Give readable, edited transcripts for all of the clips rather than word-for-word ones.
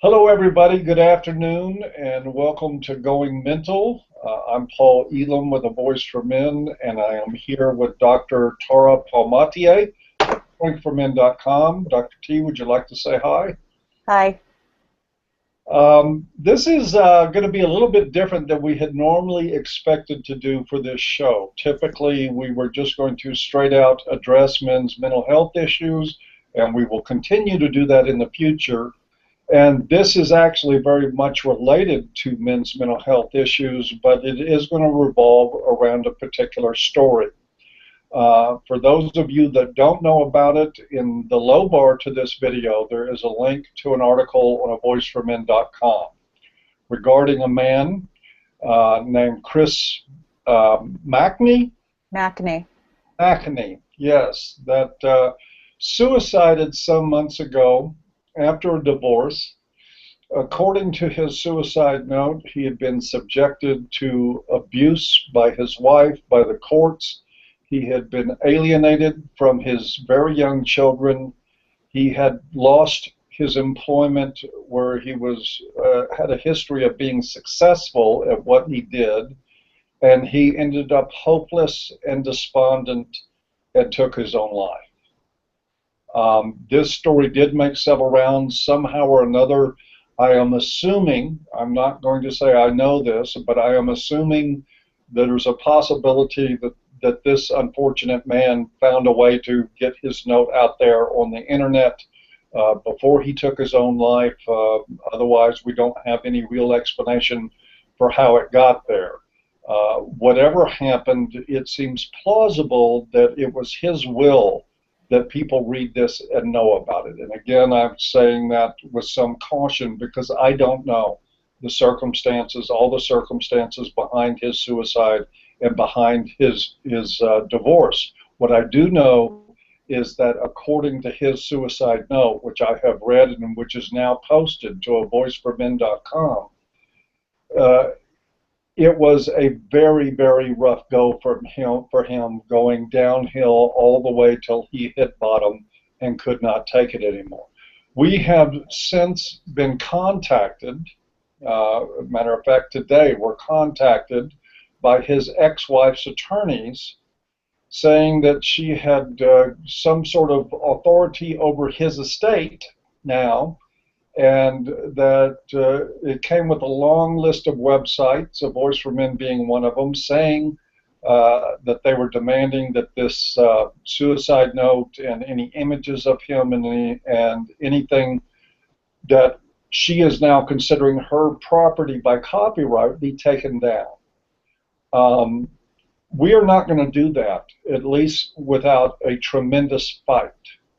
Hello, everybody. Good afternoon, and welcome to Going Mental. I'm Paul Elam with A Voice for Men, and I am here with Dr. Tara Palmatier at pointformen.com. Dr. T, would you like to say hi? Hi. This is going to be a little bit different than we had normally expected to do for this show. Typically, we were just going to straight out address men's mental health issues, and we will continue to do that in the future. And this is actually very much related to men's mental health issues, but it is going to revolve around a particular story. For those of you that don't know about it, in the low bar to this video, there is a link to an article on avoiceformen.com regarding a man named Chris McNey? McNey, yes, that suicided some months ago after a divorce. According to his suicide note, he had been subjected to abuse by his wife, by the courts. He had been alienated from his very young children. He had lost his employment where he was had a history of being successful at what he did, and he ended up hopeless and despondent and took his own life. This story did make several rounds somehow or another. I am assuming, I'm not going to say I know this, but I am assuming that there's a possibility that this unfortunate man found a way to get his note out there on the internet before he took his own life. Otherwise, we don't have any real explanation for how it got there. Whatever happened, it seems plausible that it was his will that people read this and know about it. And again, I'm saying that with some caution because I don't know the circumstances, all the circumstances behind his suicide and behind his divorce. What I do know is that according to his suicide note, which I have read and which is now posted to avoiceformen.com, it was a very, very rough go for him going downhill all the way till he hit bottom and could not take it anymore. We have since been contacted, matter of fact, today we're contacted by his ex-wife's attorneys saying that she had some sort of authority over his estate now, and that it came with a long list of websites, A Voice for Men being one of them, saying that they were demanding that this suicide note and any images of him and anything that she is now considering her property by copyright be taken down. We are not going to do that, at least without a tremendous fight.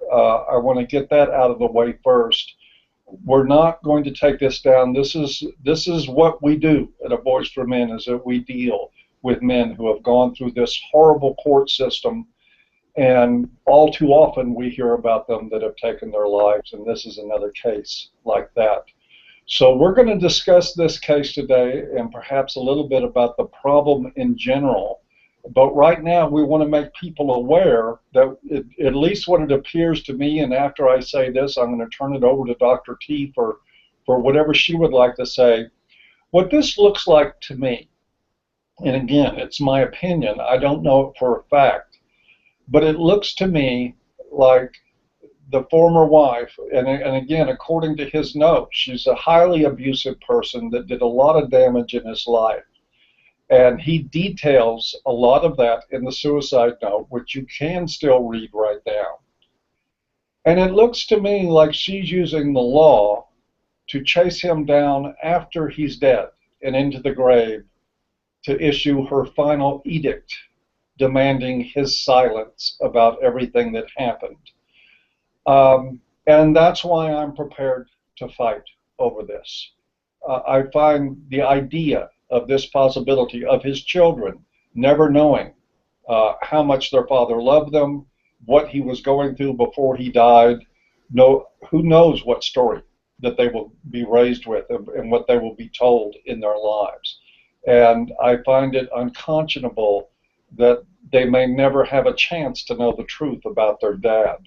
I want to get that out of the way first. We're not going to take this down. This is what we do at A Voice for Men, is that we deal with men who have gone through this horrible court system, and all too often we hear about them that have taken their lives, and this is another case like that. So we're going to discuss this case today and perhaps a little bit about the problem in general. But right now, we want to make people aware that at least what it appears to me, and after I say this, I'm going to turn it over to Dr. T for whatever she would like to say. What this looks like to me, and again, it's my opinion, I don't know it for a fact, but it looks to me like the former wife, and again, according to his note, she's a highly abusive person that did a lot of damage in his life. And he details a lot of that in the suicide note, which you can still read right now. And it looks to me like she's using the law to chase him down after he's dead and into the grave to issue her final edict demanding his silence about everything that happened. And that's why I'm prepared to fight over this. I find the idea of this possibility of his children never knowing how much their father loved them, what he was going through before he died, who knows what story that they will be raised with and what they will be told in their lives. And I find it unconscionable that they may never have a chance to know the truth about their dad.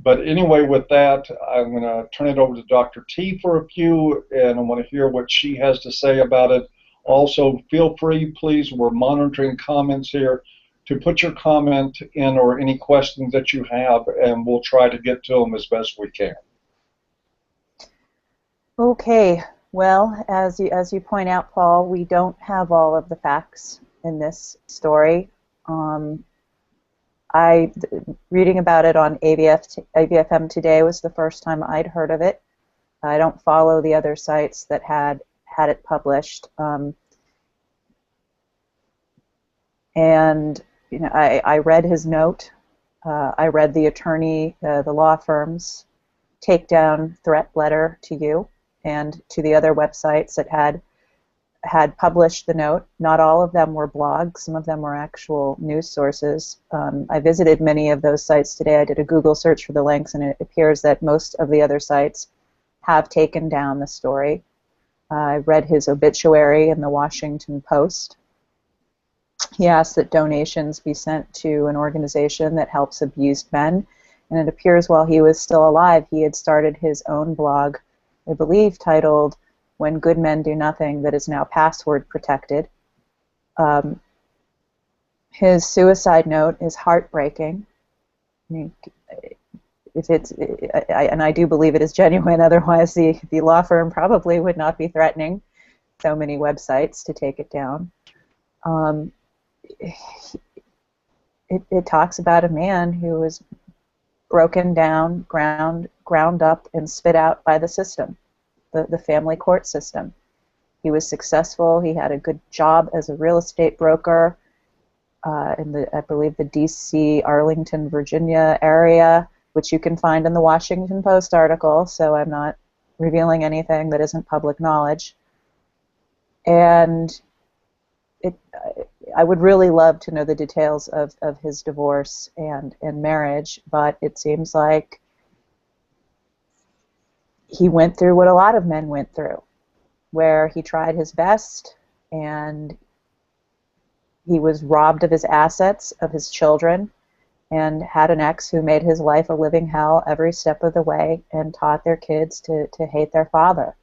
But anyway, with that, I'm going to turn it over to Dr. T for a few, and I want to hear what she has to say about it. Also, feel free, please, we're monitoring comments here, to put your comment in or any questions that you have, and we'll try to get to them as best we can. Okay, well, as you point out, Paul, we don't have all of the facts in this story. Reading about it on AVFM today was the first time I'd heard of it. I don't follow the other sites that had it published. And you know, I read his note. I read the attorney, the law firm's takedown threat letter to you and to the other websites that had published the note. Not all of them were blogs. Some of them were actual news sources. I visited many of those sites today. I did a Google search for the links, and it appears that most of the other sites have taken down the story. I read his obituary in the Washington Post. He asked that donations be sent to an organization that helps abused men, and it appears while he was still alive, he had started his own blog, I believe titled "When Good Men Do Nothing," that is now password protected. His suicide note is heartbreaking. I mean, and I do believe it is genuine, otherwise the law firm probably would not be threatening so many websites to take it down. It talks about a man who was broken down, ground up, and spit out by the system, the family court system. He was successful. He had a good job as a real estate broker in I believe the D.C., Arlington, Virginia area, which you can find in the Washington Post article, so I'm not revealing anything that isn't public knowledge. And I would really love to know the details of his divorce and marriage, but it seems like he went through what a lot of men went through, where he tried his best and he was robbed of his assets, of his children, and had an ex who made his life a living hell every step of the way and taught their kids to hate their father.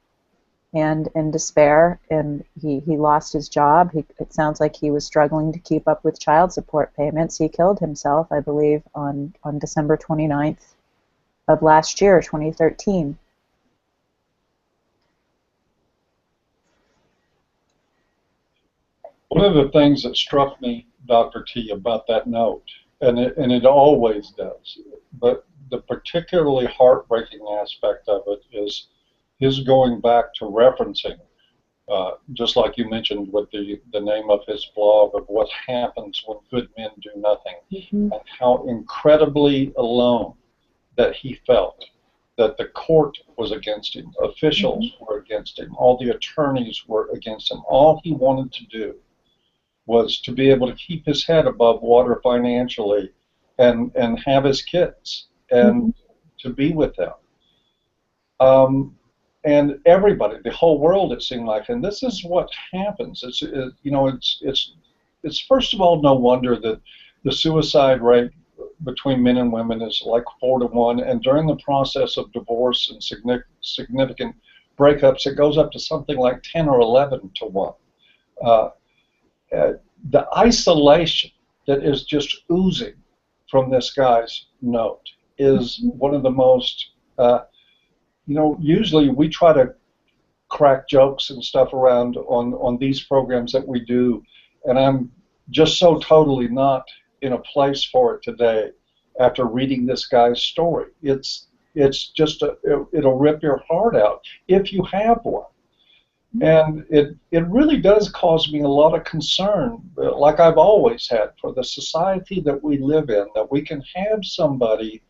And in despair, and he lost his job. It sounds like he was struggling to keep up with child support payments. He killed himself, I believe, on December 29th of last year, 2013. One of the things that struck me, Dr. T, about that note, and it always does, but the particularly heartbreaking aspect of it is his going back to referencing, just like you mentioned with the name of his blog, of what happens when good men do nothing, and how incredibly alone that he felt, that the court was against him, officials were against him, all the attorneys were against him. All he wanted to do was to be able to keep his head above water financially and have his kids and to be with them. And everybody, the whole world, it seemed like, and this is what happens. It's first of all no wonder that the suicide rate between men and women is like 4 to 1, and during the process of divorce and significant breakups, it goes up to something like 10 or 11 to 1. The isolation that is just oozing from this guy's note is one of the most, usually we try to crack jokes and stuff around on these programs that we do, and I'm just so totally not in a place for it today after reading this guy's story. It's just, it'll rip your heart out if you have one. And it really does cause me a lot of concern, like I've always had, for the society that we live in, that we can have somebody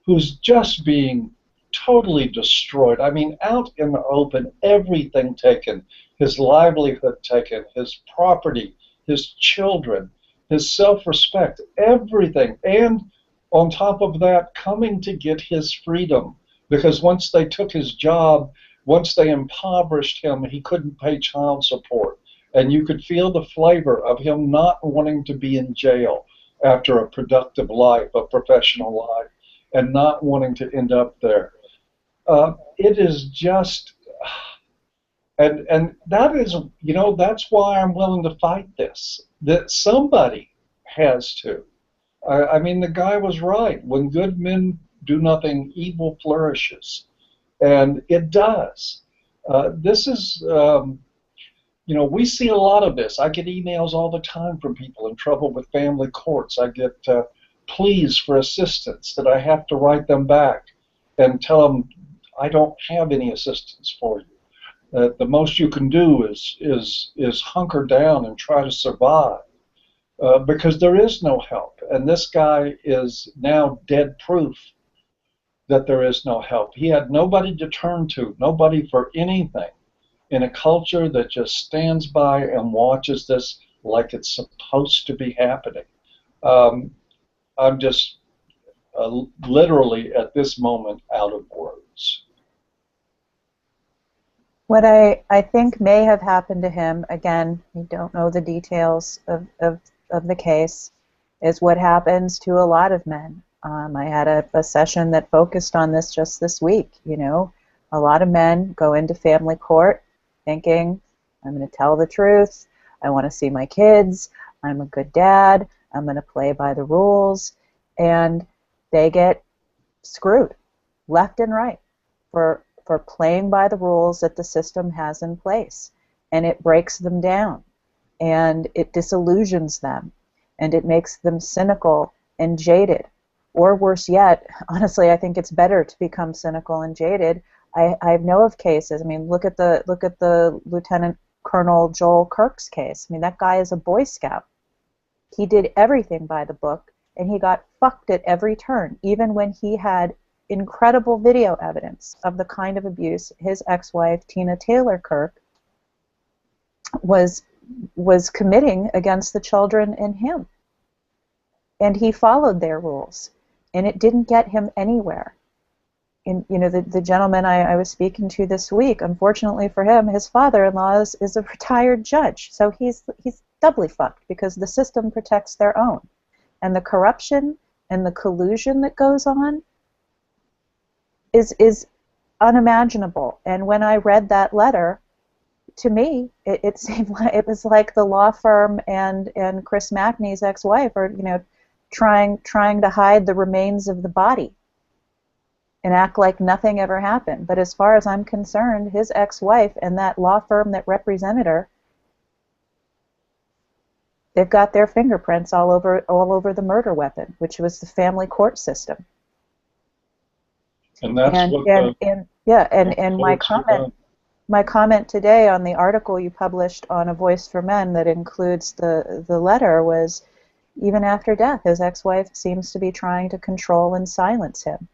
who's just being totally destroyed. I mean, out in the open, everything taken, his livelihood taken, his property, his children, his self-respect, everything. And on top of that, coming to get his freedom, because once they took his job, once they impoverished him, he couldn't pay child support. And you could feel the flavor of him not wanting to be in jail after a productive life, a professional life. and not wanting to end up there. It is just, and that is, that's why I'm willing to fight this. That somebody has to. I mean, the guy was right. When good men do nothing, evil flourishes, and it does. This is, we see a lot of this. I get emails all the time from people in trouble with family courts. I get pleas for assistance that I have to write them back and tell them I don't have any assistance for you. The most you can do is hunker down and try to survive, because there is no help. And this guy is now dead proof that there is no help. He had nobody to turn to, nobody for anything, in a culture that just stands by and watches this like it's supposed to be happening. I'm just literally at this moment out of words. What I think may have happened to him, again, we don't know the details of the case, is what happens to a lot of men. I had a session that focused on this just this week. A lot of men go into family court thinking, I'm going to tell the truth, I want to see my kids, I'm a good dad, I'm going to play by the rules, and they get screwed left and right for playing by the rules that the system has in place. And it breaks them down, and it disillusions them, and it makes them cynical and jaded. Or worse yet, honestly, I think it's better to become cynical and jaded. I know of cases. I mean, look at the Lieutenant Colonel Joel Kirk's case. I mean, that guy is a Boy Scout. He did everything by the book, and he got fucked at every turn, even when he had incredible video evidence of the kind of abuse his ex-wife, Tina Taylor Kirk, was committing against the children and him. And he followed their rules, and it didn't get him anywhere. And the gentleman I was speaking to this week, unfortunately for him, his father-in-law is a retired judge, so he's doubly fucked because the system protects their own. And the corruption and the collusion that goes on is unimaginable. And when I read that letter, to me, it seemed like it was like the law firm and Chris Mackney's ex-wife are trying to hide the remains of the body and act like nothing ever happened. But as far as I'm concerned, his ex-wife and that law firm that represented her, they've got their fingerprints all over the murder weapon, which was the family court system. And that's my comment today on the article you published on A Voice for Men that includes the letter was, even after death, his ex-wife seems to be trying to control and silence him.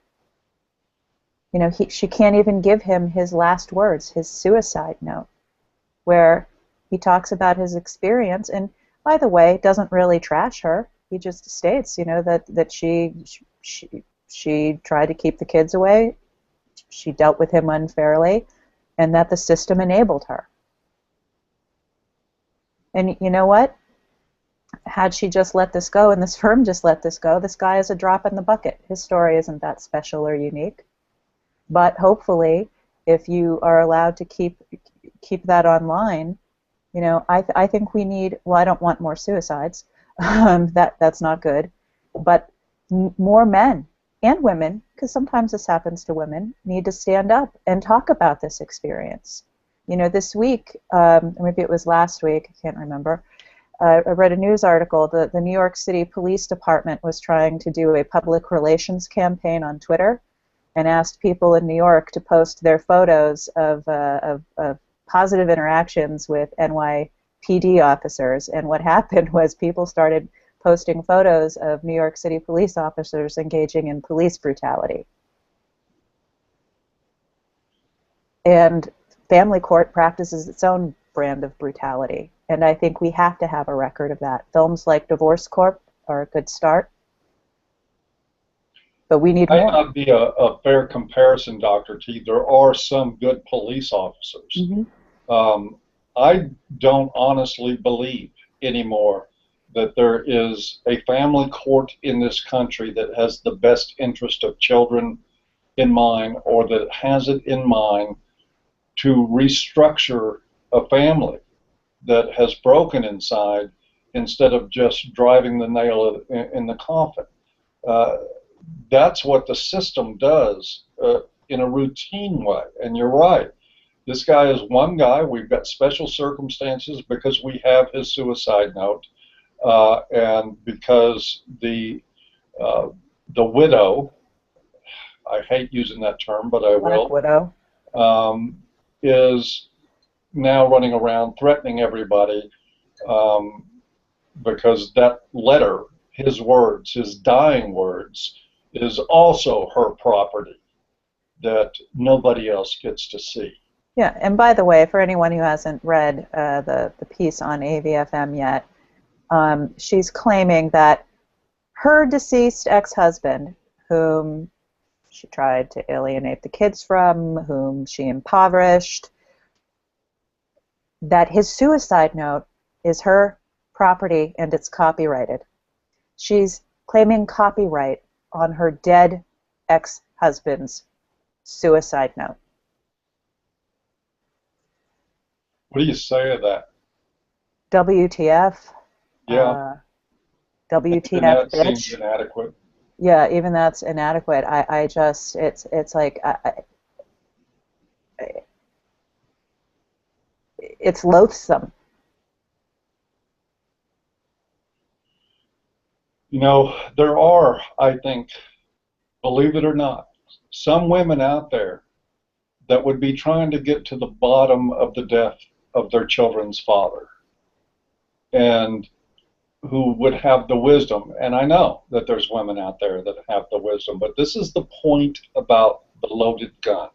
She can't even give him his last words, his suicide note, where he talks about his experience, and by the way, doesn't really trash her. He just states, that she tried to keep the kids away, she dealt with him unfairly, and that the system enabled her. And you know what? Had she just let this go, and this firm just let this go, this guy is a drop in the bucket. His story isn't that special or unique. But hopefully, if you are allowed to keep that online, I think we need, well, I don't want more suicides. That's not good. But more men and women, because sometimes this happens to women, need to stand up and talk about this experience. This week, maybe it was last week, I can't remember, I read a news article that the New York City Police Department was trying to do a public relations campaign on Twitter and asked people in New York to post their photos of positive interactions with NYPD officers. And what happened was people started posting photos of New York City police officers engaging in police brutality. And family court practices its own brand of brutality. And I think we have to have a record of that. Films like Divorce Corp are a good start. But we need more. Might not be a fair comparison, Dr. T. There are some good police officers. I don't honestly believe anymore that there is a family court in this country that has the best interest of children in mind, or that has it in mind to restructure a family that has broken inside instead of just driving the nail in the coffin. That's what the system does in a routine way. And you're right. This guy is one guy. We've got special circumstances because we have his suicide note, and because the widow, I hate using that term, but I will, Black widow, is now running around threatening everybody, because that letter, his words, his dying words, is also her property that nobody else gets to see. Yeah, and by the way, for anyone who hasn't read the piece on AVFM yet, she's claiming that her deceased ex-husband, whom she tried to alienate the kids from, whom she impoverished, that his suicide note is her property and it's copyrighted. She's claiming copyright on her dead ex-husband's suicide note. What do you say to that? WTF? Yeah. WTF, that bitch. Seems inadequate. Yeah, even that's inadequate. I just, it's like, it's loathsome. You know, there are, I think, believe it or not, some women out there that would be trying to get to the bottom of the death of their children's father, and who would have the wisdom, and I know that there's women out there that have the wisdom, but this is the point about the loaded gun.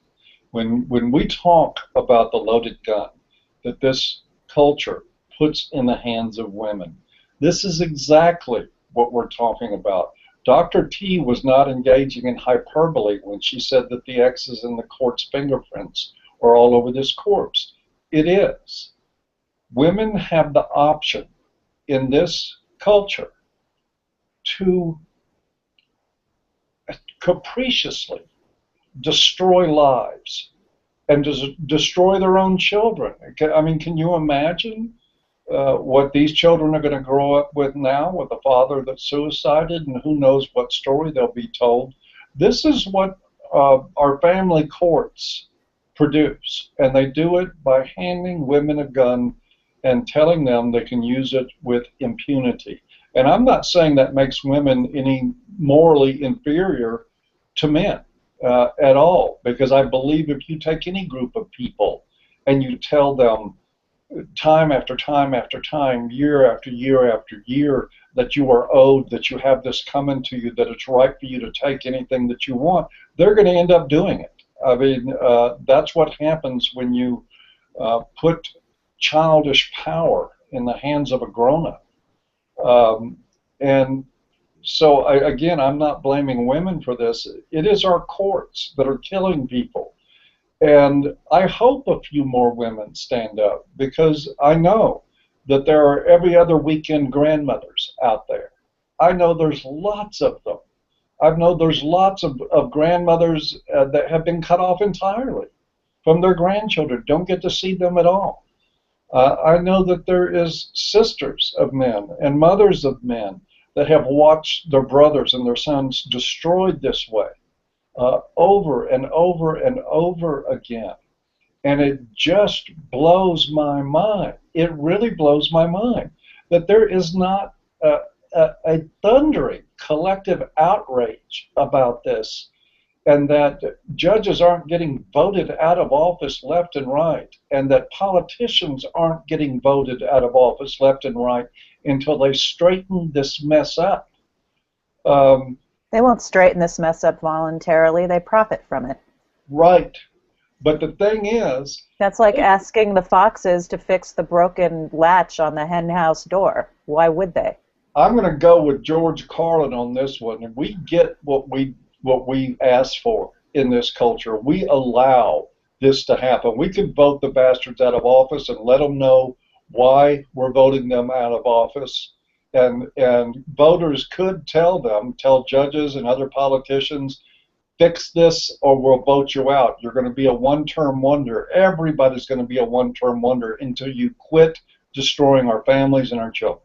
When we talk about the loaded gun that this culture puts in the hands of women, this is exactly what we're talking about. Dr. T was not engaging in hyperbole when she said that the X's in the court's fingerprints are all over this corpse. It is. Women have the option in this culture to capriciously destroy lives and destroy their own children. I mean, can you imagine what these children are going to grow up with now, with a father that's suicided, and who knows what story they'll be told? This is what our family courts produce, and they do it by handing women a gun and telling them they can use it with impunity. And I'm not saying that makes women any morally inferior to men at all, because I believe if you take any group of people and you tell them time after time after time, year after year after year, that you are owed, that you have this coming to you, that it's right for you to take anything that you want, they're going to end up doing it. I mean, that's what happens when you put childish power in the hands of a grown-up. And so, again, I'm not blaming women for this. It is our courts that are killing people. And I hope a few more women stand up, because I know that there are every other weekend grandmothers out there. I know there's lots of them. I know there's lots of grandmothers that have been cut off entirely from their grandchildren, don't get to see them at all. I know that there is sisters of men and mothers of men that have watched their brothers and their sons destroyed this way over and over and over again. And it just blows my mind. It really blows my mind that there is not a thundering collective outrage about this, and that judges aren't getting voted out of office left and right, and that politicians aren't getting voted out of office left and right until they straighten this mess up. They won't straighten this mess up voluntarily. They profit from it. Right. But the thing is... That's like asking the foxes to fix the broken latch on the hen house door. Why would they? I'm going to go with George Carlin on this one. And we get what we asked for in this culture. We allow this to happen. We could vote the bastards out of office and let them know why we're voting them out of office. And voters could tell judges and other politicians, fix this or we'll vote you out. You're going to be a one-term wonder. Everybody's going to be a one-term wonder until you quit destroying our families and our children.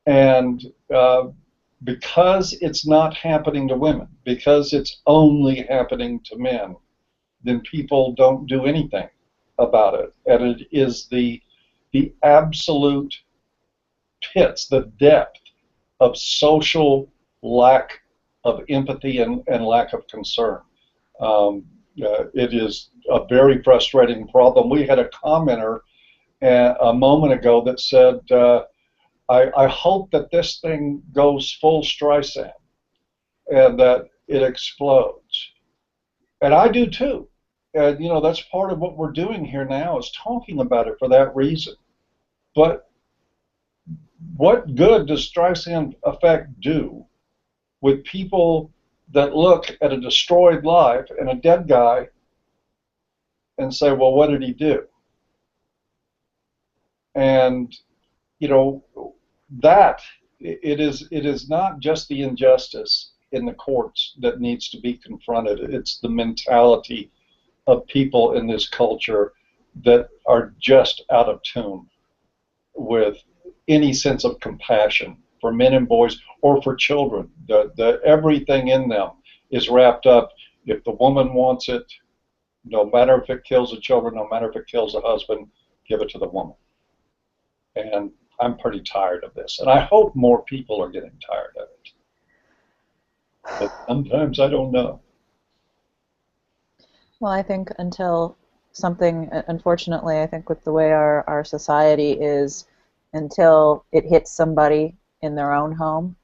And because it's not happening to women, because it's only happening to men, then people don't do anything about it. And it is the absolute pits, the depth of social lack of empathy and lack of concern. It is a very frustrating problem. We had a commenter a moment ago that said, I hope that this thing goes full Streisand and that it explodes. And I do too. And, you know, that's part of what we're doing here now is talking about it for that reason. But what good does Streisand effect do with people that look at a destroyed life and a dead guy and say, well, what did he do? And, you know, that it is not just the injustice in the courts that needs to be confronted. It's the mentality of people in this culture that are just out of tune with any sense of compassion for men and boys or for children. Everything in them is wrapped up. If the woman wants it, no matter if it kills the children, no matter if it kills the husband, give it to the woman. And I'm pretty tired of this. And I hope more people are getting tired of it. But sometimes I don't know. Well, I think until something, unfortunately, I think with the way our society is, until it hits somebody in their own home,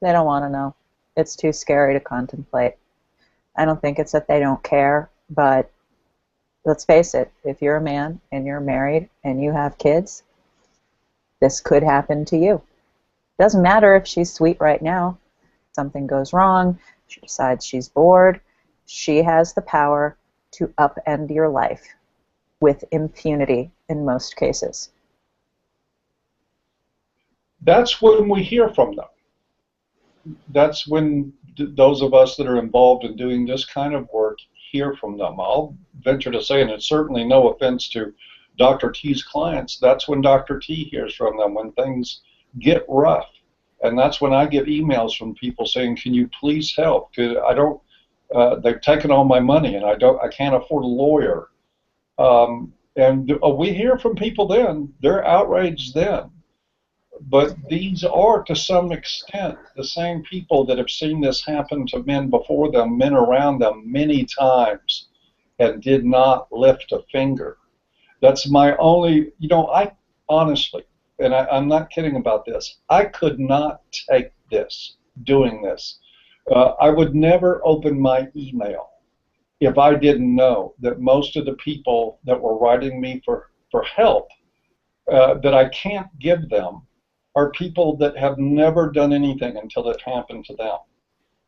they don't want to know. It's too scary to contemplate. I don't think it's that they don't care, but let's face it, if you're a man and you're married and you have kids, this could happen to you. Doesn't matter if she's sweet right now. Something goes wrong, she decides she's bored, she has the power to upend your life with impunity in most cases. That's when we hear from them. That's when those of us that are involved in doing this kind of work hear from them. I'll venture to say, and it's certainly no offense to Dr. T's clients, that's when Dr. T hears from them, when things get rough. And that's when I get emails from people saying, can you please help? 'Cause I don't, they've taken all my money and I can't afford a lawyer. And we hear from people then, they're outraged then. But these are, to some extent, the same people that have seen this happen to men before them, men around them, many times, and did not lift a finger. That's my only, you know, I honestly, and I'm not kidding about this, I could not take this, doing this. I would never open my email if I didn't know that most of the people that were writing me for help that I can't give them are people that have never done anything until it happened to them.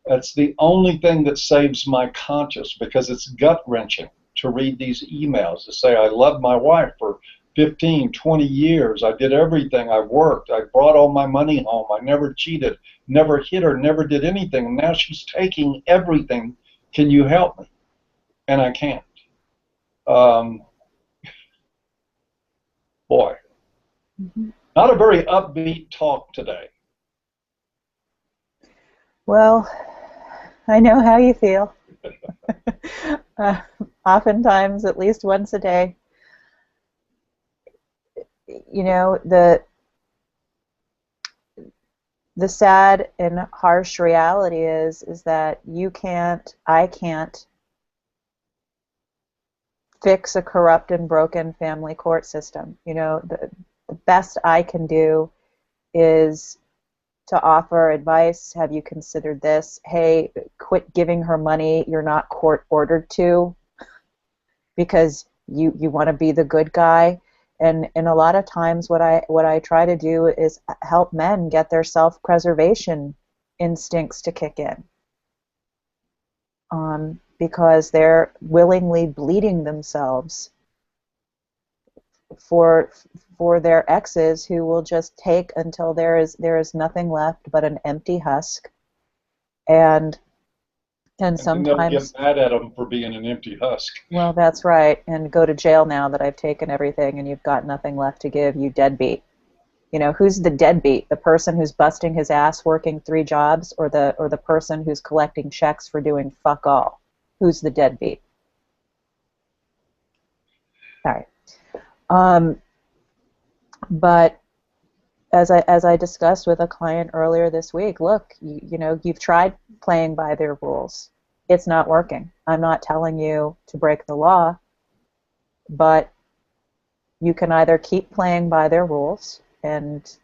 That's the only thing that saves my conscience, because it's gut-wrenching to read these emails to say, I loved my wife for 15, 20 years. I did everything. I worked. I brought all my money home. I never cheated, never hit her, never did anything. And now she's taking everything. Can you help me? And I can't. Boy. Mm-hmm. Not a very upbeat talk today. Well, I know how you feel. Oftentimes, at least once a day. You know, the sad and harsh reality is that I can't fix a corrupt and broken family court system. You know, the best I can do is to offer advice. Have you considered this? Hey, quit giving her money you're not court ordered to because you want to be the good guy. And a lot of times what I try to do is help men get their self-preservation instincts to kick in. Because they're willingly bleeding themselves for for their exes who will just take until there is nothing left but an empty husk. And And then they'll get sometimes, mad at them for being an empty husk. well, that's right, and go to jail now that I've taken everything and you've got nothing left to give, you deadbeat. You know, who's the deadbeat? The person who's busting his ass working 3 jobs, or the person who's collecting checks for doing fuck all? Who's the deadbeat? All right. But as I discussed with a client earlier this week, look, you know, you've tried playing by their rules. It's not working. I'm not telling you to break the law, but you can either keep playing by their rules and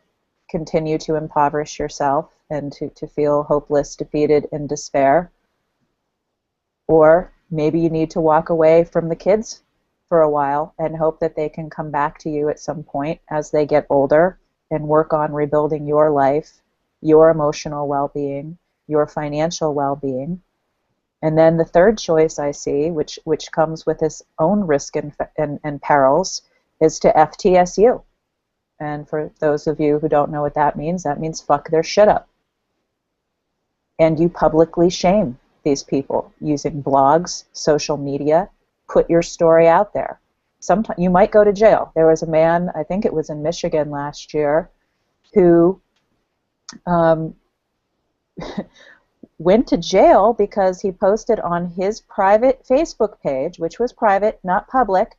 continue to impoverish yourself and to feel hopeless, defeated, and despair, or maybe you need to walk away from the kids for a while and hope that they can come back to you at some point as they get older and work on rebuilding your life, your emotional well-being, your financial well-being. And then the third choice I see, which comes with its own risk and perils, is to FTSU. And for those of you who don't know what that means fuck their shit up. And you publicly shame these people using blogs, social media. Put your story out there. Sometimes you might go to jail. There was a man, I think it was in Michigan last year, who went to jail because he posted on his private Facebook page, which was private, not public,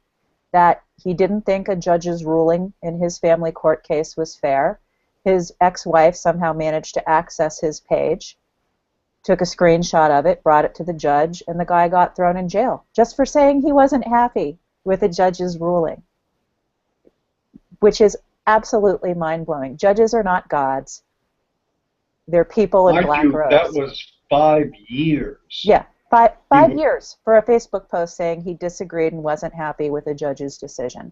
that he didn't think a judge's ruling in his family court case was fair. His ex-wife somehow managed to access his page, took a screenshot of it, brought it to the judge, and the guy got thrown in jail just for saying he wasn't happy with a judge's ruling, which is absolutely mind-blowing. Judges are not gods. They're people in black robes. That was 5 years. Yeah, five years for a Facebook post saying he disagreed and wasn't happy with a judge's decision.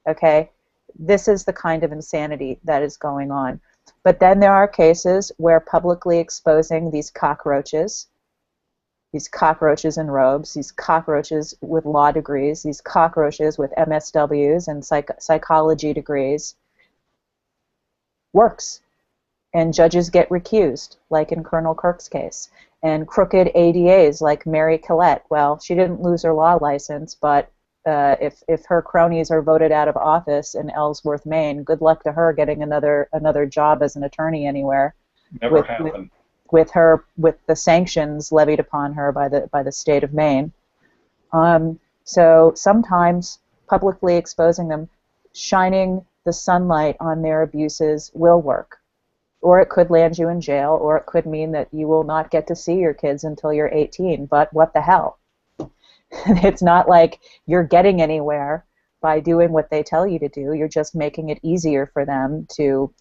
Okay? This is the kind of insanity that is going on. But then there are cases where publicly exposing these cockroaches in robes, these cockroaches with law degrees, these cockroaches with MSWs and psychology degrees, works. And judges get recused, like in Colonel Kirk's case. And crooked ADAs like Mary Collette, well, she didn't lose her law license, but if her cronies are voted out of office in Ellsworth, Maine, good luck to her getting another job as an attorney anywhere. Never happened. With the sanctions levied upon her by the state of Maine. So sometimes publicly exposing them, shining the sunlight on their abuses will work. Or it could land you in jail, or it could mean that you will not get to see your kids until you're 18, but what the hell? It's not like you're getting anywhere by doing what they tell you to do. You're just making it easier for them to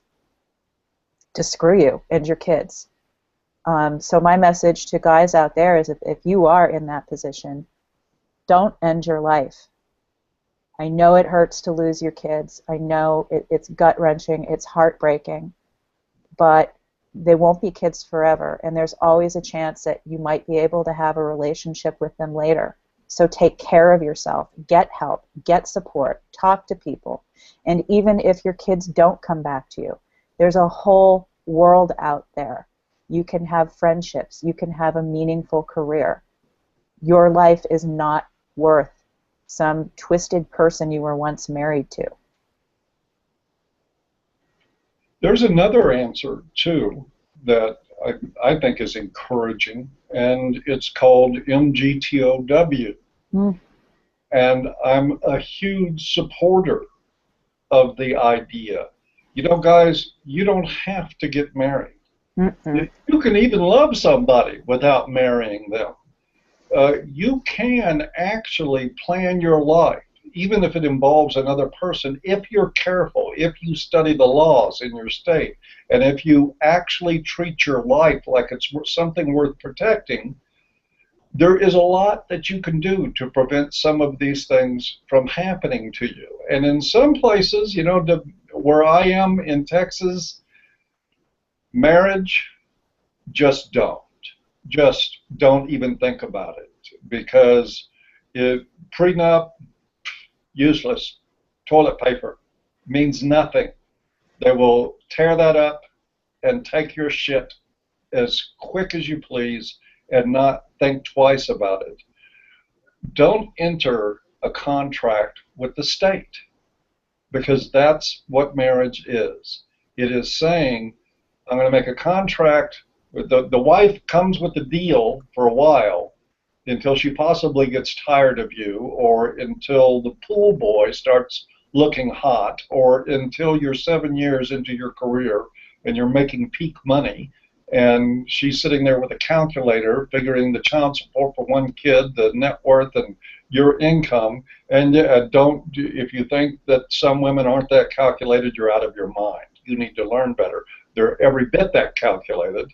screw you and your kids. So my message to guys out there is if you are in that position, don't end your life. I know it hurts to lose your kids. I know it's gut-wrenching. It's heartbreaking. But they won't be kids forever, and there's always a chance that you might be able to have a relationship with them later. So take care of yourself, get help, get support, talk to people. And even if your kids don't come back to you, there's a whole world out there. You can have friendships, you can have a meaningful career. Your life is not worth some twisted person you were once married to. There's another answer, too, that I think is encouraging, and it's called MGTOW. And I'm a huge supporter of the idea. You know, guys, you don't have to get married. You can even love somebody without marrying them. You can actually plan your life, even if it involves another person, if you're careful, if you study the laws in your state, and if you actually treat your life like it's something worth protecting. There is a lot that you can do to prevent some of these things from happening to you. And in some places, you know, where I am in Texas, marriage, just don't. Just don't even think about it, because prenup, useless. Toilet paper, means nothing. They will tear that up and take your shit as quick as you please and not think twice about it. Don't enter a contract with the state, because that's what marriage is. It is saying, I'm going to make a contract. The wife comes with the deal for a while until she possibly gets tired of you, or until the pool boy starts looking hot, or until you're 7 years into your career and you're making peak money, and she's sitting there with a calculator figuring the child support for one kid, the net worth, and your income. And if you think that some women aren't that calculated, you're out of your mind. You need to learn better. They're every bit that calculated,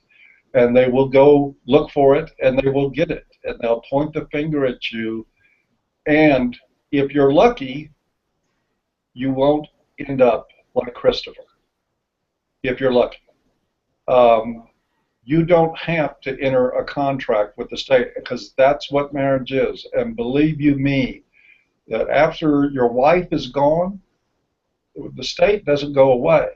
and they will go look for it, and they will get it, and they'll point the finger at you. And if you're lucky, you won't end up like Christopher. If you're lucky. You don't have to enter a contract with the state, because that's what marriage is. And believe you me, that after your wife is gone, the state doesn't go away.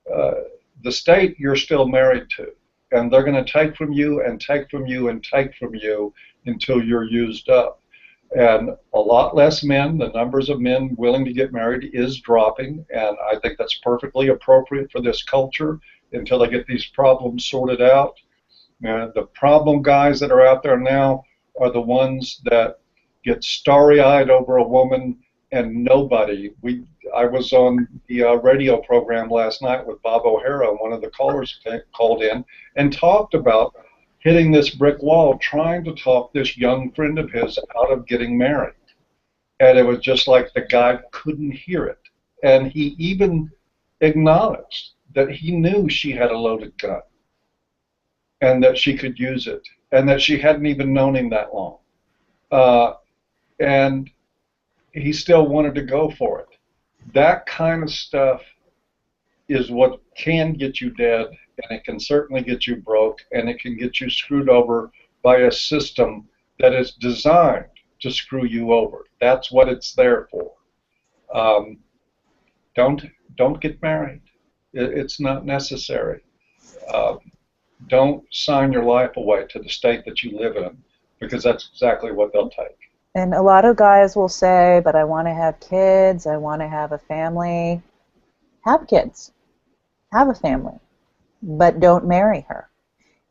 The state you're still married to, and they're going to take from you and take from you and take from you until you're used up. And a lot less men, the numbers of men willing to get married is dropping, and I think that's perfectly appropriate for this culture until they get these problems sorted out. The problem guys that are out there now are the ones that get starry-eyed over a woman and nobody. I was on the radio program last night with Bob O'Hara, and one of the callers called in and talked about hitting this brick wall, trying to talk this young friend of his out of getting married. And it was just like the guy couldn't hear it. And he even acknowledged that he knew she had a loaded gun and that she could use it, and that she hadn't even known him that long. And he still wanted to go for it. That kind of stuff is what can get you dead, and it can certainly get you broke, and it can get you screwed over by a system that is designed to screw you over. That's what it's there for. Don't get married. It's not necessary. Don't sign your life away to the state that you live in, because that's exactly what they'll take. And a lot of guys will say, but I want to have kids, I want to have a family. Have kids. Have a family. But don't marry her.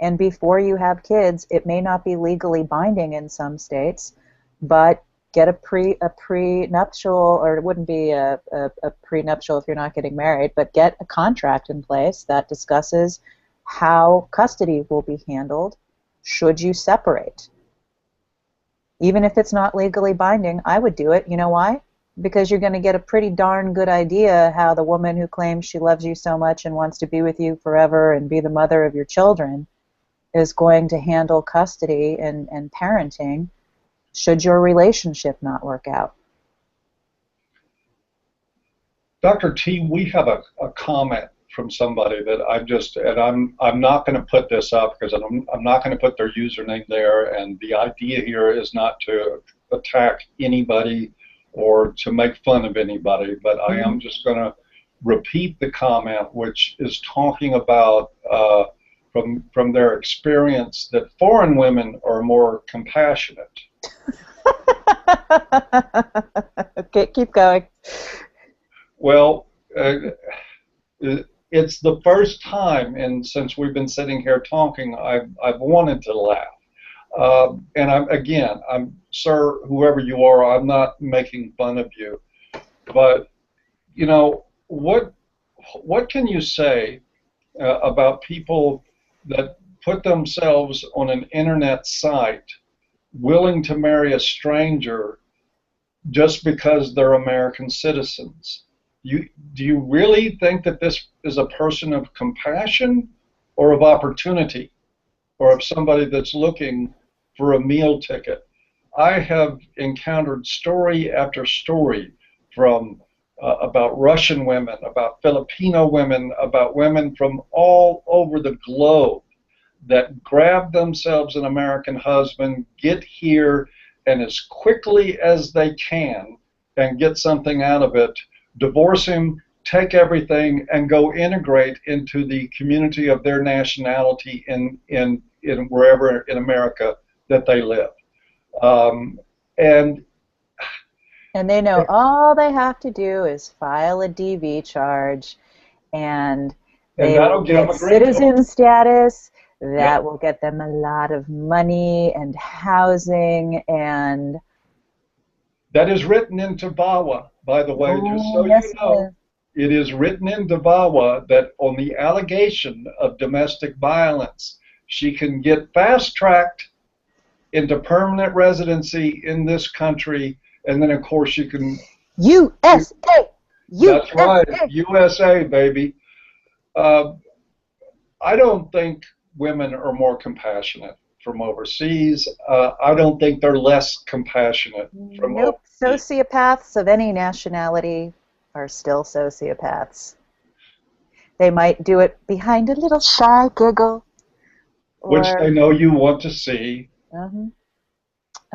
And before you have kids, it may not be legally binding in some states, but get a prenuptial, or it wouldn't be a prenuptial if you're not getting married, but get a contract in place that discusses how custody will be handled should you separate. Even if it's not legally binding, I would do it. You know why? Because you're going to get a pretty darn good idea how the woman who claims she loves you so much and wants to be with you forever and be the mother of your children is going to handle custody and parenting should your relationship not work out. Dr. T, we have a comment from somebody that I'm not going to put this up because I'm not going to put their username there, and the idea here is not to attack anybody or to make fun of anybody, but I am just going to repeat the comment, which is talking about from their experience that foreign women are more compassionate. Okay, keep going. Well, it's the first time, and since we've been sitting here talking, I've wanted to laugh. And I'm sir, whoever you are, I'm not making fun of you, but you know what can you say about people that put themselves on an internet site willing to marry a stranger just because they're American citizens? Do you really think that this is a person of compassion or of opportunity, or of somebody that's looking for a meal ticket? I have encountered story after story from about Russian women, about Filipino women, about women from all over the globe that grab themselves an American husband, get here, and as quickly as they can and get something out of it, divorce him take everything and go integrate into the community of their nationality in wherever in America that they live. Um, and And they know all they have to do is file a DV charge, and they will that'll get them get a green card. citizen status. That Yep. will get them a lot of money and housing and... That is written into VAWA, by the way, just so Oh, yes, you know. It is written into VAWA that on the allegation of domestic violence, she can get fast-tracked into permanent residency in this country, and then, of course, you can... USA! That's right, USA, baby. I don't think women are more compassionate from overseas. I don't think they're less compassionate from Nope. overseas. Sociopaths of any nationality are still sociopaths. They might do it behind a little shy giggle. Which they know you want to see.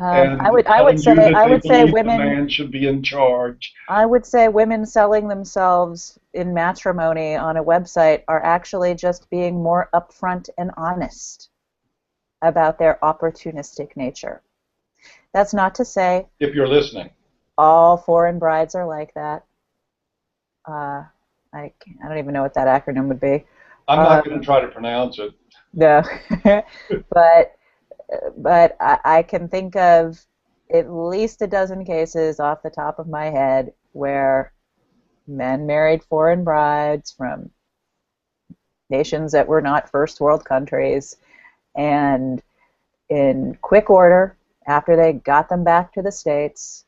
I would say the women... man should be in charge. I would say women selling themselves in matrimony on a website are actually just being more upfront and honest about their opportunistic nature. That's not to say... If you're listening. All foreign brides are like that. I don't even know what that acronym would be. I'm not going to try to pronounce it. No. But I can think of at least a dozen cases off the top of my head where men married foreign brides from nations that were not first world countries, and in quick order, after they got them back to the States,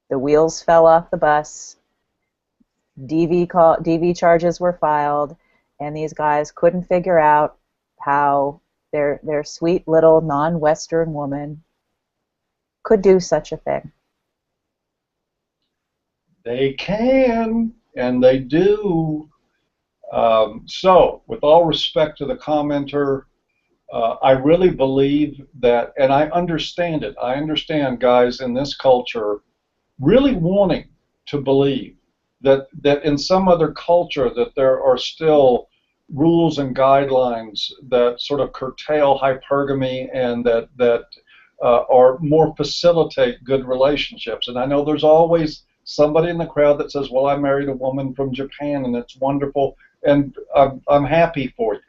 the wheels fell off the bus, DV charges were filed, and these guys couldn't figure out how their sweet little non-Western woman could do such a thing. They can, and they do. So, with all respect to the commenter, I really believe that, and I understand it. I understand guys in this culture really wanting to believe that in some other culture that there are still rules and guidelines that sort of curtail hypergamy and that or more facilitate good relationships. And I know there's always somebody in the crowd that says, well, I married a woman from Japan and it's wonderful, and I'm happy for you.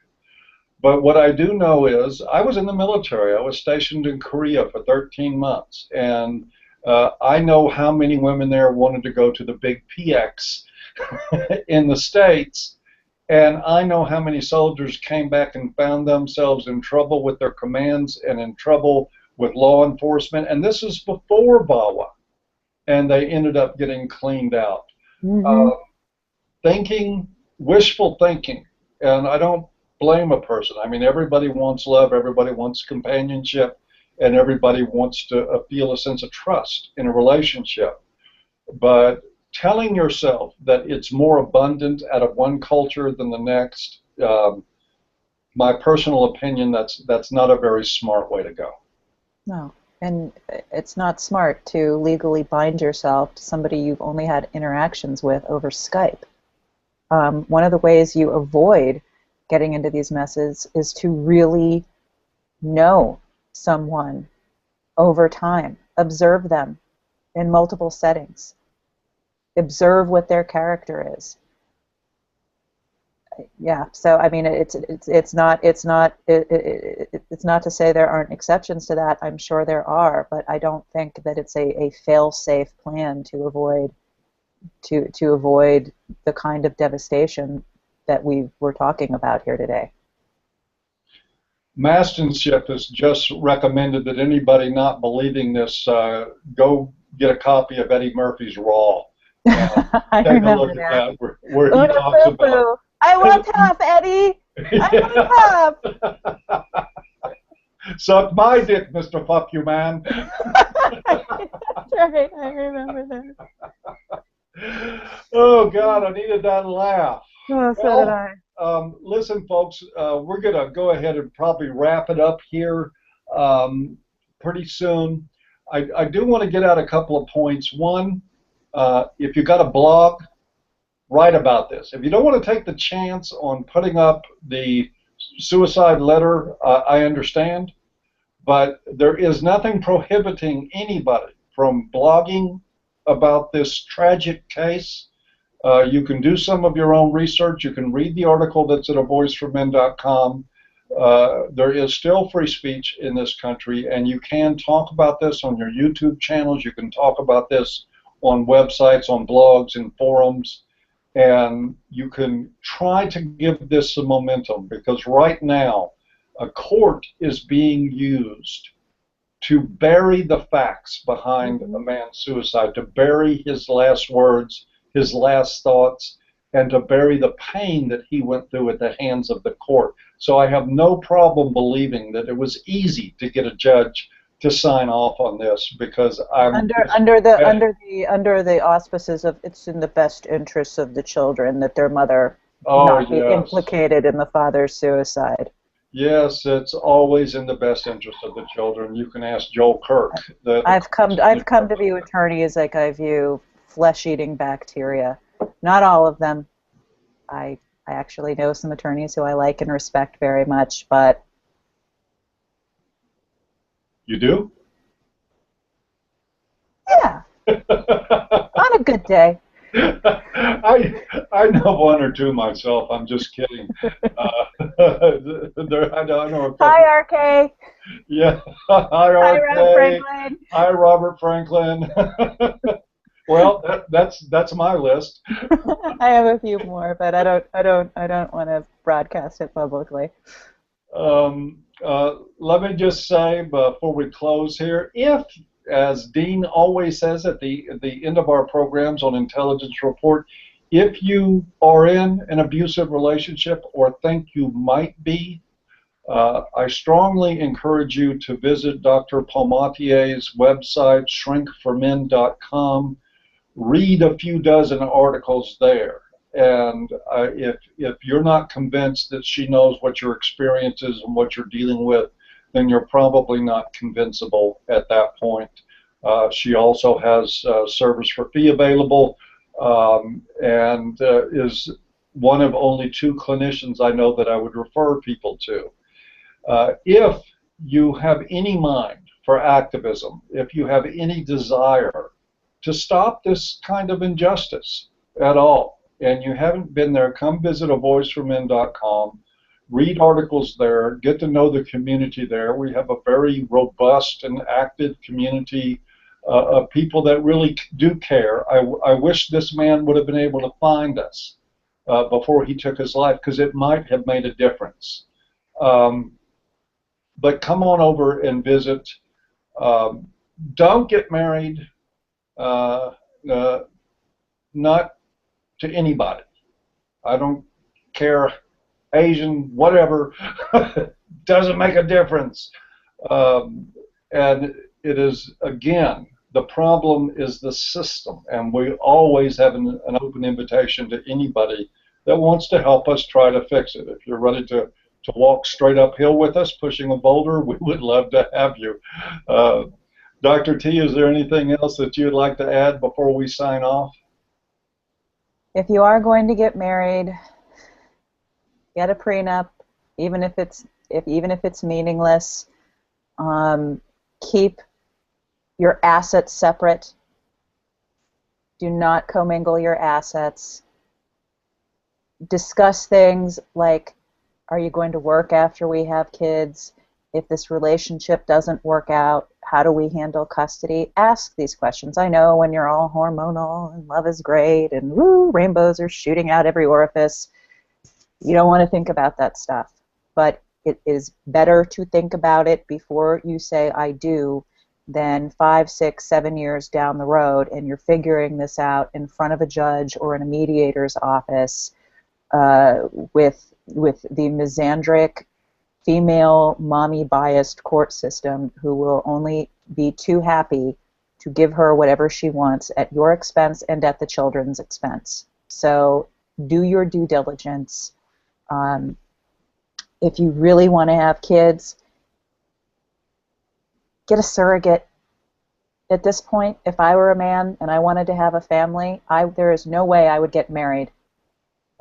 But what I do know is I was in the military. I was stationed in Korea for 13 months, and I know how many women there wanted to go to the big PX in the States, and I know how many soldiers came back and found themselves in trouble with their commands and in trouble with law enforcement, and this is before VAWA, and they ended up getting cleaned out. Wishful thinking, and I don't blame a person. I mean, everybody wants love, everybody wants companionship, and everybody wants to feel a sense of trust in a relationship. But telling yourself that it's more abundant out of one culture than the next, my personal opinion, that's not a very smart way to go. No, and it's not smart to legally bind yourself to somebody you've only had interactions with over Skype. One of the ways you avoid getting into these messes is to really know someone over time. Observe them in multiple settings. Observe what their character is. Yeah, so I mean, it's not to say there aren't exceptions to that. I'm sure there are, but I don't think that it's a fail-safe plan to avoid the kind of devastation that we were talking about here today. Mastonship has just recommended that anybody not believing this go get a copy of Eddie Murphy's Raw. I take remember a look that. at that where he talks about... I want half, Eddie! I want half! Suck my dick, Mr. Fuck You Man. That's right, I remember that. Oh, God, I needed that laugh. Oh, so did I. Listen, folks, we're going to go ahead and probably wrap it up here pretty soon. I do want to get out a couple of points. One, if you got a blog, write about this. If you don't want to take the chance on putting up the suicide letter, I understand, but there is nothing prohibiting anybody from blogging about this tragic case. You can do some of your own research. You can read the article that's at avoiceformen.com. There is still free speech in this country, and you can talk about this on your YouTube channels. You can talk about this on websites, on blogs, and forums, and you can try to give this some momentum, because right now a court is being used to bury the facts behind a man's suicide, to bury his last words, his last thoughts, and to bury the pain that he went through at the hands of the court. So I have no problem believing that it was easy to get a judge to sign off on this, because I'm under the auspices of it's in the best interests of the children that their mother not be implicated in the father's suicide. Yes, it's always in the best interest of the children. You can ask Joel Kirk. I've come to view attorneys like I view flesh-eating bacteria. Not all of them. I actually know some attorneys who I like and respect very much, but you do? Yeah. On a good day. I know one or two myself. I'm just kidding. I know Hi, RK. Yeah. Hi, RK. Hi, Rob Franklin. Hi, Robert Franklin. Well, that's my list. I have a few more, but I don't want to broadcast it publicly. Let me just say before we close here, if, as Dean always says at the end of our programs on Intelligence Report, if you are in an abusive relationship or think you might be, I strongly encourage you to visit Dr. Palmatier's website, shrinkformen.com. Read a few dozen articles there. And if you're not convinced that she knows what your experience is and what you're dealing with, then you're probably not convincible at that point. She also has service for fee available, and is one of only 2 clinicians I know that I would refer people to. If you have any mind for activism, if you have any desire to stop this kind of injustice at all, and you haven't been there, come visit avoiceformen.com. Read articles there, get to know the community there. We have a very robust and active community of people that really do care. I wish this man would have been able to find us before he took his life, because it might have made a difference. But come on over and visit. Don't get married, not to anybody. I don't care, Asian, whatever, doesn't make a difference. And it is, again, the problem is the system, and we always have an open invitation to anybody that wants to help us try to fix it. If you're ready to walk straight uphill with us, pushing a boulder, we would love to have you. Dr. T, is there anything else that you'd like to add before we sign off? If you are going to get married, get a prenup, even if it's meaningless. Keep your assets separate. Do not commingle your assets. Discuss things like, are you going to work after we have kids? If this relationship doesn't work out, how do we handle custody? Ask these questions. I know when you're all hormonal and love is great and woo, rainbows are shooting out every orifice, you don't want to think about that stuff. But it is better to think about it before you say I do than 5, 6, 7 years down the road and you're figuring this out in front of a judge or in a mediator's office with the misandric, female, mommy-biased court system who will only be too happy to give her whatever she wants at your expense and at the children's expense. So do your due diligence. If you really want to have kids, get a surrogate. At this point, if I were a man and I wanted to have a family, there is no way I would get married.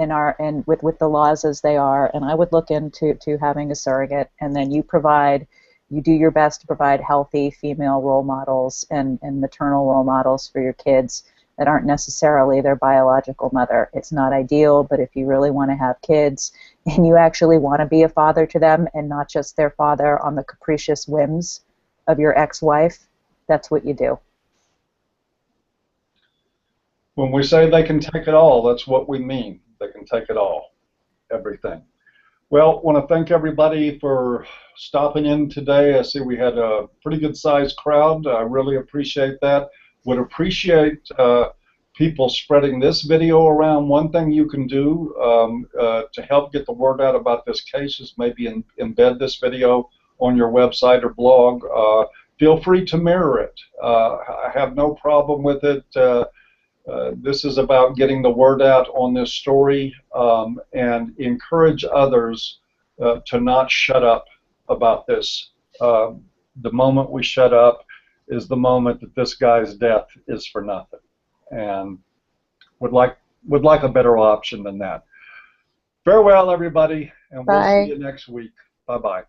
and with the laws as they are, and I would look into having a surrogate, and then you do your best to provide healthy female role models and maternal role models for your kids that aren't necessarily their biological mother. It's not ideal, but if you really want to have kids and you actually want to be a father to them and not just their father on the capricious whims of your ex-wife, that's what you do. When we say they can take it all, that's what we mean. They can take it all, everything. Well, I want to thank everybody for stopping in today. I see we had a pretty good sized crowd. I really appreciate that. Would appreciate people spreading this video around. One thing you can do to help get the word out about this case is maybe embed this video on your website or blog. Feel free to mirror it. I have no problem with it. This is about getting the word out on this story and encourage others to not shut up about this. The moment we shut up is the moment that this guy's death is for nothing, and would like a better option than that. Farewell, everybody, and we'll see you next week. Bye-bye.